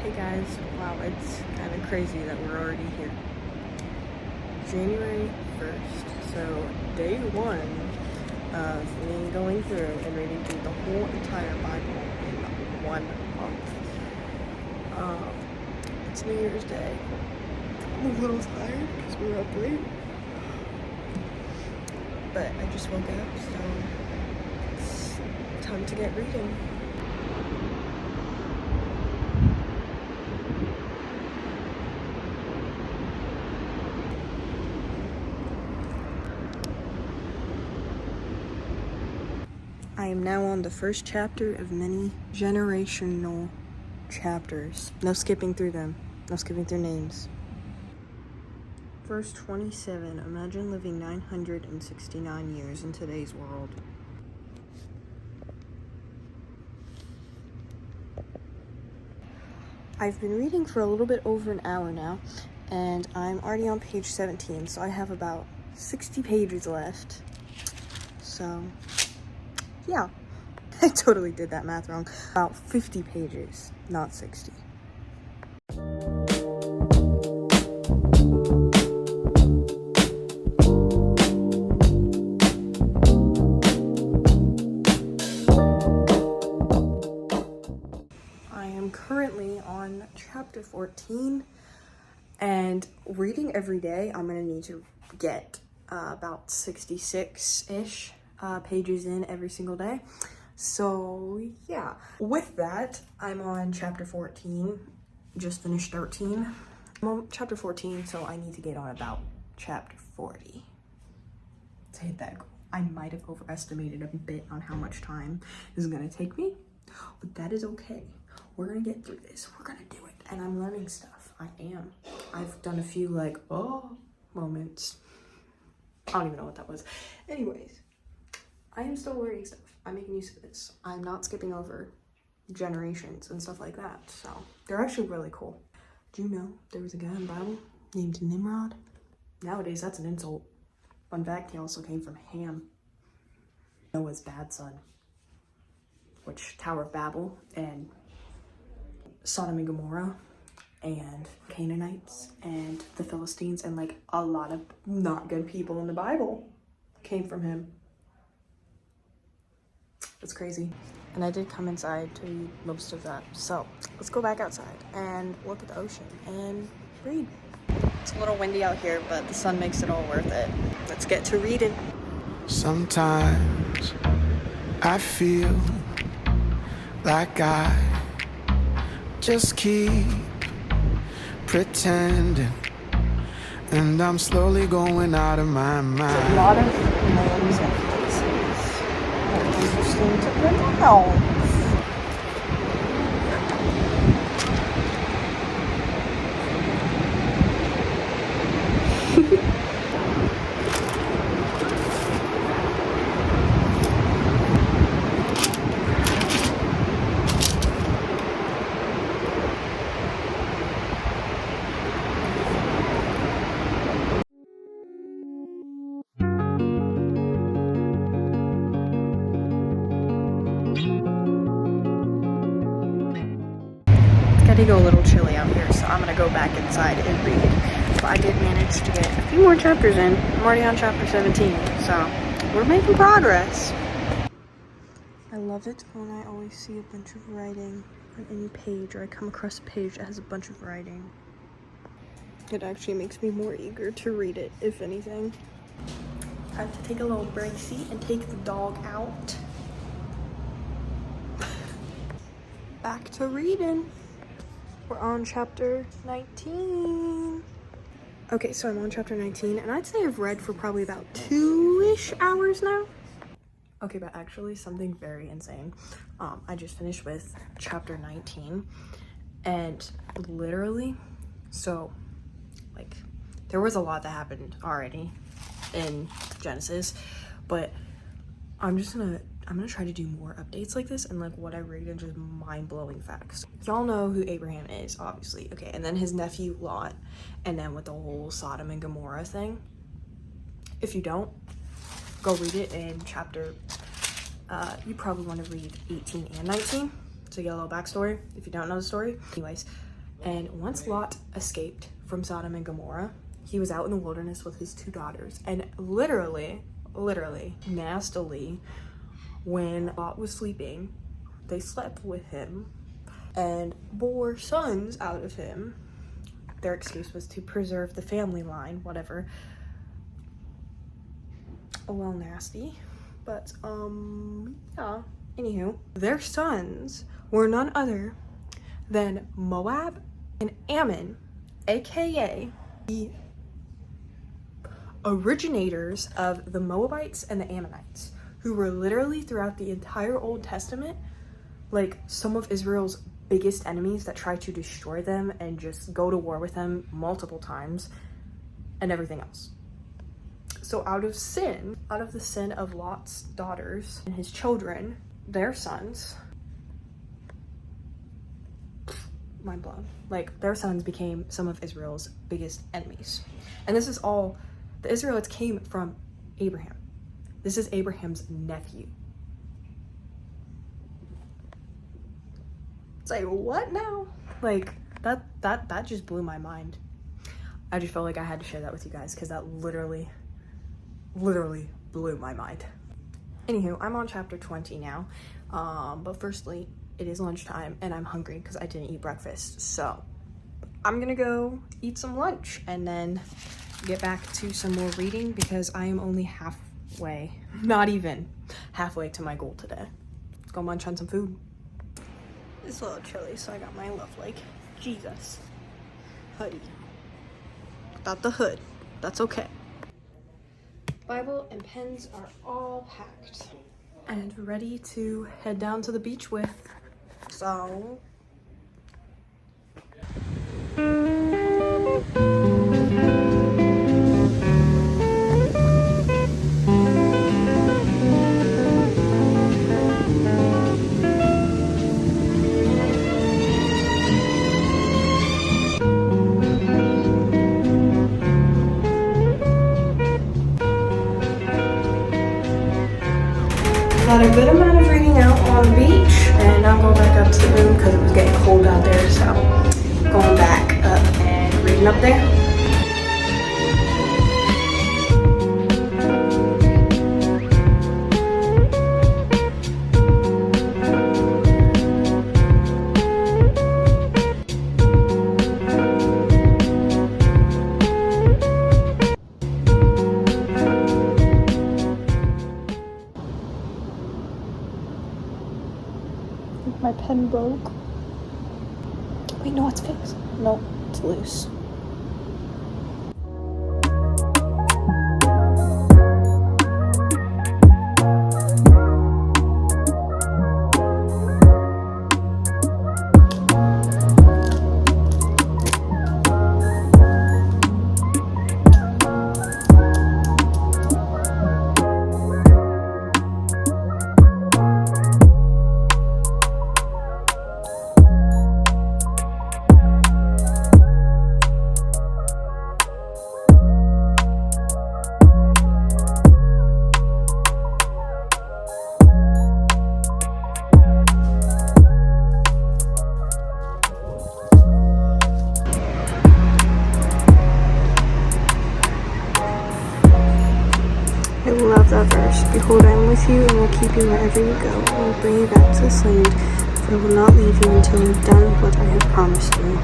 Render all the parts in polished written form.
Hey guys, wow, it's kind of crazy that we're already here. January 1st, so day one of me going through and reading through the whole entire Bible in 1 month. It's New Year's Day. I'm a little tired because we were up late. But I just woke up, so it's time to get reading. I am now on the first chapter of many generational chapters. No skipping through them. No skipping through names. Verse 27. Imagine living 969 years in today's world. I've been reading for a little bit over an hour now, and I'm already on page 17, so I have about 60 pages left. So, yeah, I totally did that math wrong. About 50 pages, not 60. I am currently on chapter 14, and reading every day, I'm gonna need to get about 66-ish pages in every single day. So yeah, with that, I'm on chapter 14, just finished 13. I'm on chapter 14, so I need to get on about chapter 40 to hit that goal. I might have overestimated a bit on how much time this is gonna take me, but that is okay. We're gonna get through this. We're gonna do it. And I'm learning stuff. I am. I've done a few like, oh, moments. I don't even know what that was. Anyways, I am still learning stuff. I'm making use of this. I'm not skipping over generations and stuff like that. So they're actually really cool. Do you know there was a guy in the Bible named Nimrod? Nowadays, that's an insult. Fun fact, he also came from Ham, Noah's bad son, which Tower of Babel and Sodom and Gomorrah and Canaanites and the Philistines and like a lot of not good people in the Bible came from him. It's crazy. And I did come inside to read most of that. So let's go back outside and look at the ocean and read. It's a little windy out here, but the sun makes it all worth it. Let's get to reading. Sometimes I feel like I just keep pretending, and I'm slowly going out of my mind. A lot of names and places. Interesting to pronounce. Getting a little chilly out here, so I'm gonna go back inside and read. But I did manage to get a few more chapters in. I'm already on chapter 17, so we're making progress. I love it when I always see a bunch of writing on any page, or I come across a page that has a bunch of writing. It actually makes me more eager to read it, if anything. I have to take a little break seat and take the dog out. Back to reading. We're on chapter 19. Okay, so I'm on chapter 19, and I'd say I've read for probably about 2-ish hours now. Okay, but actually something very insane. I just finished with chapter 19, and literally, so like there was a lot that happened already in Genesis, but I'm gonna try to do more updates like this and like what I read and just mind-blowing facts. Y'all know who Abraham is, obviously. Okay, and then his nephew Lot, and then with the whole Sodom and Gomorrah thing. If you don't, go read it in chapter, you probably want to read 18 and 19 to get a little backstory if you don't know the story. Anyways, And once Lot escaped from Sodom and Gomorrah, he was out in the wilderness with his 2 daughters. And literally, nastily, when Lot was sleeping, they slept with him and bore sons out of him. Their excuse was to preserve the family line, whatever. A little nasty, but yeah. Anywho, their sons were none other than Moab and Ammon, aka the originators of the Moabites and the Ammonites, who were literally throughout the entire Old Testament like some of Israel's biggest enemies that try to destroy them and just go to war with them multiple times and everything else. So out of the sin of Lot's daughters and his children, their sons, mind blown, like their sons became some of Israel's biggest enemies. And this is all, the Israelites came from Abraham. This is Abraham's nephew. It's like, what now? Like that just blew my mind. I just felt like I had to share that with you guys because that literally blew my mind. Anywho, I'm on chapter 20 now, but firstly, it is lunchtime and I'm hungry because I didn't eat breakfast. So I'm gonna go eat some lunch and then get back to some more reading because I am only halfway, not even halfway to my goal today. Let's go munch on some food. It's a little chilly, so I got my Love Like Jesus hoodie. Without the hood, that's okay. Bible and pens are all packed and ready to head down to the beach with. So got a good amount of reading out on the beach, and I'm going back up to the room because it was getting cold out there, so going back up and reading up there. My pen broke. Wait, no, it's fixed. No, it's loose. I love that verse. Behold, I am with you and will keep you wherever you go. I will bring you back to this land, for I will not leave you until you have done what I have promised you.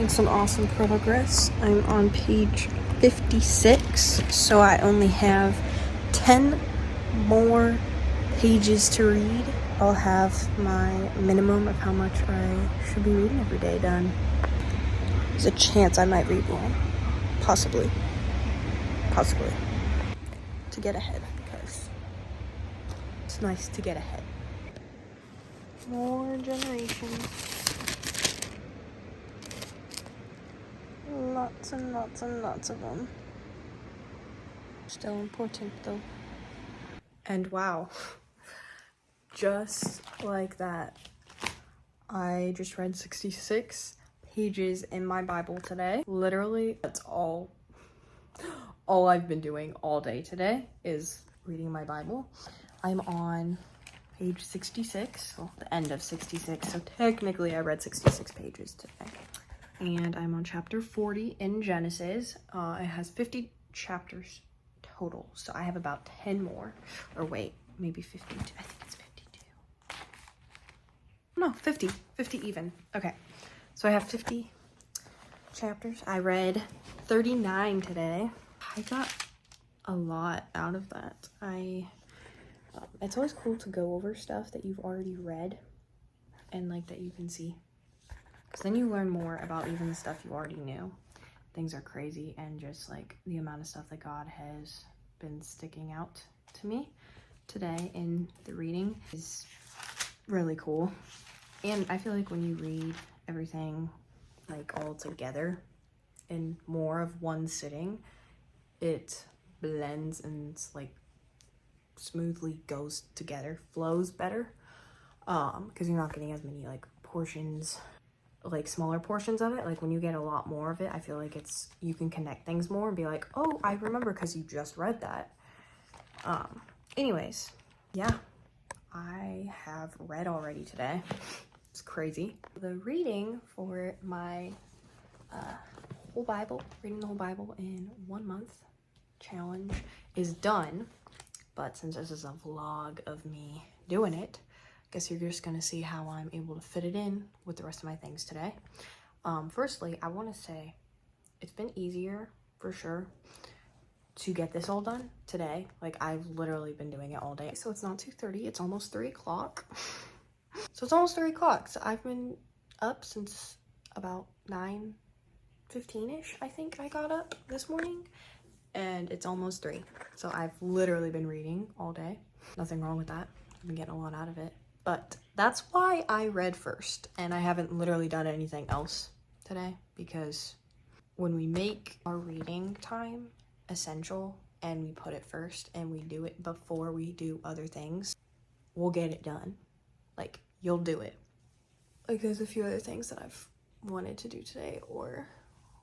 Some awesome progress. I'm on page 56, so I only have 10 more pages to read. I'll have my minimum of how much I should be reading every day done. There's a chance I might read more. Possibly. To get ahead, because it's nice to get ahead. More generations. Lots and lots and lots of them. Still important though. And wow, just like that, I just read 66 pages in my Bible today. Literally, that's all I've been doing all day today is reading my Bible. I'm on page 66, well, the end of 66, so technically I read 66 pages today. And I'm on chapter 40 in Genesis. It has 50 chapters total, so I have about 10 more. Or wait, maybe 52. I think it's 52. No, 50 even. Okay, so I have 50 chapters. I read 39 today. I got a lot out of that. It's always cool to go over stuff that you've already read and like that you can see, because then you learn more about even the stuff you already knew. Things are crazy, and just like the amount of stuff that God has been sticking out to me today in the reading is really cool. And I feel like when you read everything like all together in more of one sitting, it blends and like smoothly goes together, flows better, because you're not getting as many like portions, like smaller portions of it. Like when you get a lot more of it, I feel like you can connect things more and be like, oh, I remember because you just read that. Anyways, yeah, I have read already today. It's crazy. The reading for my whole Bible, reading the whole Bible in 1 month challenge is done. But since this is a vlog of me doing it, I guess you're just gonna see how I'm able to fit it in with the rest of my things today. Firstly, I want to say it's been easier for sure to get this all done today. Like I've literally been doing it all day. So it's not 2:30, it's almost 3 o'clock. So it's almost 3 o'clock. So I've been up since about 9:15ish, I think I got up this morning. And it's almost 3. So I've literally been reading all day. Nothing wrong with that. I've been getting a lot out of it. But that's why I read first. And I haven't literally done anything else today. Because when we make our reading time essential and we put it first and we do it before we do other things, we'll get it done. Like, you'll do it. Like, there's a few other things that I've wanted to do today or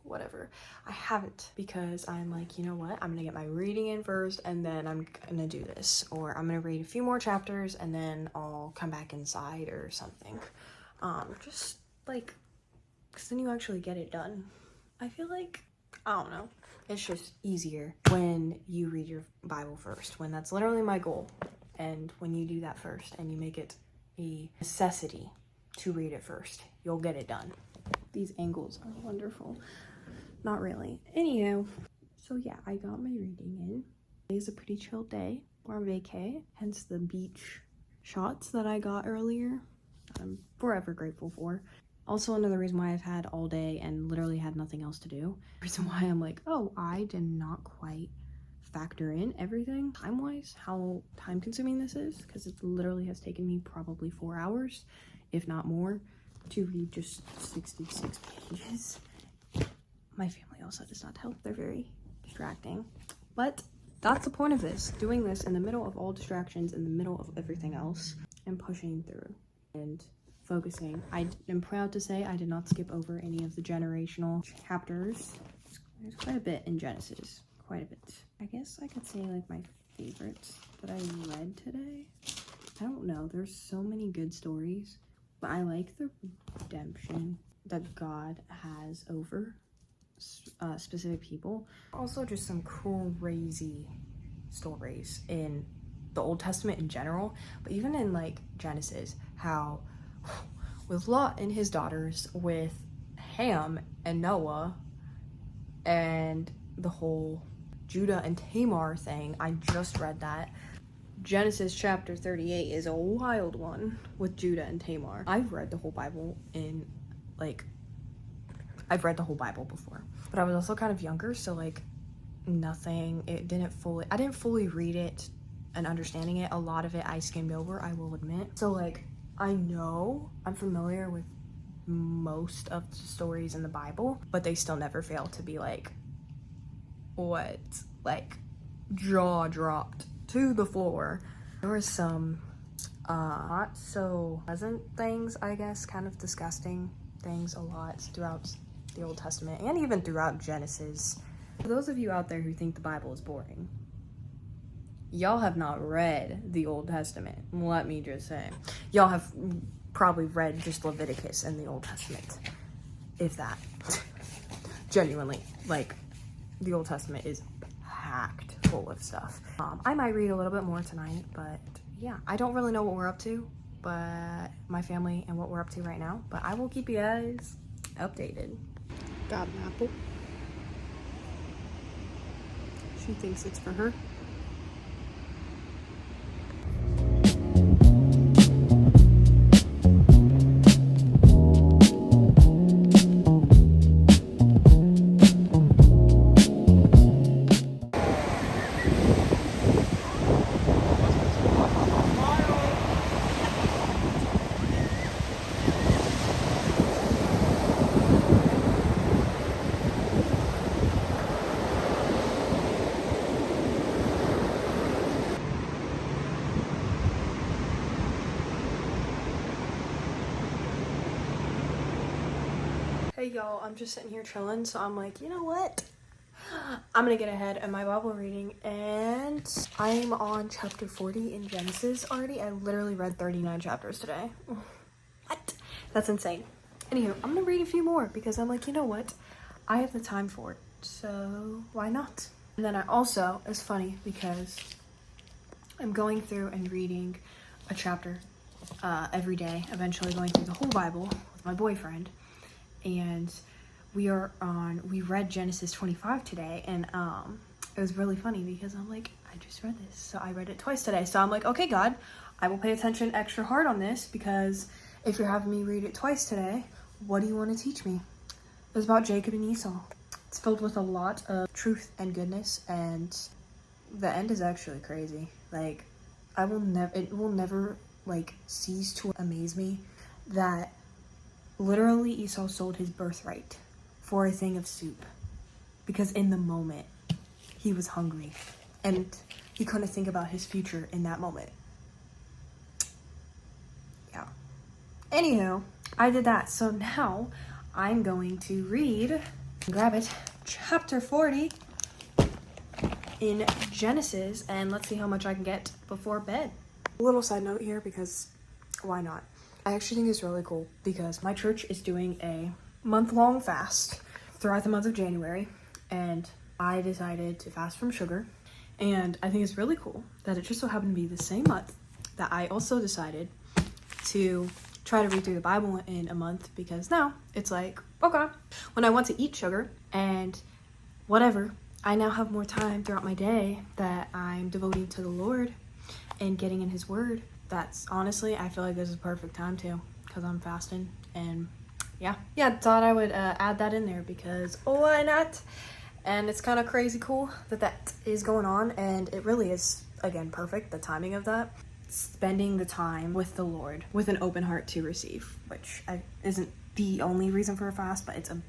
whatever. I haven't, because I'm like, you know what, I'm gonna get my reading in first and then I'm gonna do this, or I'm gonna read a few more chapters and then I'll come back inside or something. Just like, because then you actually get it done. I feel like, I don't know, it's just easier when you read your Bible first, when that's literally my goal. And when you do that first and you make it a necessity to read it first, you'll get it done. These angles are wonderful. Not really. Anywho, so yeah, I got my reading in. Today's a pretty chill day. We're on vacay, hence the beach shots that I got earlier. I'm forever grateful for. Also, another reason why I've had all day and literally had nothing else to do. Reason why I'm like, oh, I did not quite factor in everything time-wise, how time-consuming this is, because it literally has taken me probably 4 hours, if not more, to read just 66 pages. My family also does not help. They're very distracting. But that's the point of this. Doing this in the middle of all distractions, in the middle of everything else, and pushing through and focusing. I am proud to say I did not skip over any of the generational chapters. There's quite a bit in Genesis. Quite a bit. I guess I could say like my favorites that I read today. I don't know. There's so many good stories. But I like the redemption that God has over specific people. Also just some crazy stories in the Old Testament in general, but even in like Genesis, how with Lot and his daughters, with Ham and Noah, and the whole Judah and Tamar thing. I just read that. Genesis chapter 38 is a wild one with Judah and Tamar. I've read the whole Bible in, like, I've read the whole Bible before, but I was also kind of younger, so like I didn't fully read it and understanding it. A lot of it I skimmed over, I will admit. So like, I'm familiar with most of the stories in the Bible, but they still never fail to be like, jaw dropped to the floor. There was some not so pleasant things, I guess, kind of disgusting things a lot throughout the Old Testament and even throughout Genesis. For those of you out there who think the Bible is boring, y'all have not read the Old Testament. Let me just say. Y'all have probably read just Leviticus in the Old Testament. If that. Genuinely. Like, the Old Testament is packed full of stuff. I might read a little bit more tonight, but yeah. I don't really know what we're up to, but my family and what we're up to right now. But I will keep you guys updated. Got an apple. She thinks it's for her. Hey y'all, I'm just sitting here chilling, so I'm like, you know what? I'm gonna get ahead in my Bible reading, and I'm on chapter 40 in Genesis already. I literally read 39 chapters today. What? That's insane. Anywho, I'm gonna read a few more because I'm like, you know what? I have the time for it, so why not? And then I also, it's funny because I'm going through and reading a chapter every day, eventually going through the whole Bible with my boyfriend. And we read Genesis 25 today, and it was really funny because I'm like, I just read this, so I read it twice today. So I'm like, okay, God, I will pay attention extra hard on this, because if you're having me read it twice today, what do you want to teach me? It's about Jacob and Esau. It's filled with a lot of truth and goodness, and the end is actually crazy. Like, it will never like cease to amaze me that literally Esau sold his birthright for a thing of soup, because in the moment he was hungry and he couldn't think about his future in that moment. Yeah. Anywho, I did that. So now I'm going to read, grab it, chapter 40 in Genesis, and let's see how much I can get before bed. A little side note here, because why not? I actually think it's really cool because my church is doing a month-long fast throughout the month of January, and I decided to fast from sugar. And I think it's really cool that it just so happened to be the same month that I also decided to try to read through the Bible in a month, because now it's like, okay, when I want to eat sugar and whatever, I now have more time throughout my day that I'm devoting to the Lord and getting in his word. That's honestly, I feel like this is perfect time too, because I'm fasting, and yeah, thought I would add that in there because why not? And it's kind of crazy cool that is going on, and it really is, again, perfect, the timing of that. Spending the time with the Lord with an open heart to receive, which isn't the only reason for a fast, but it's a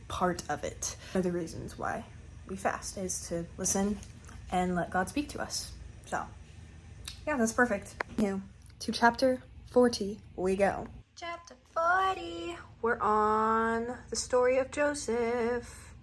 part of it. One of the reasons why we fast is to listen and let God speak to us. So yeah, that's perfect. To chapter 40 we go. Chapter 40. We're on the story of Joseph.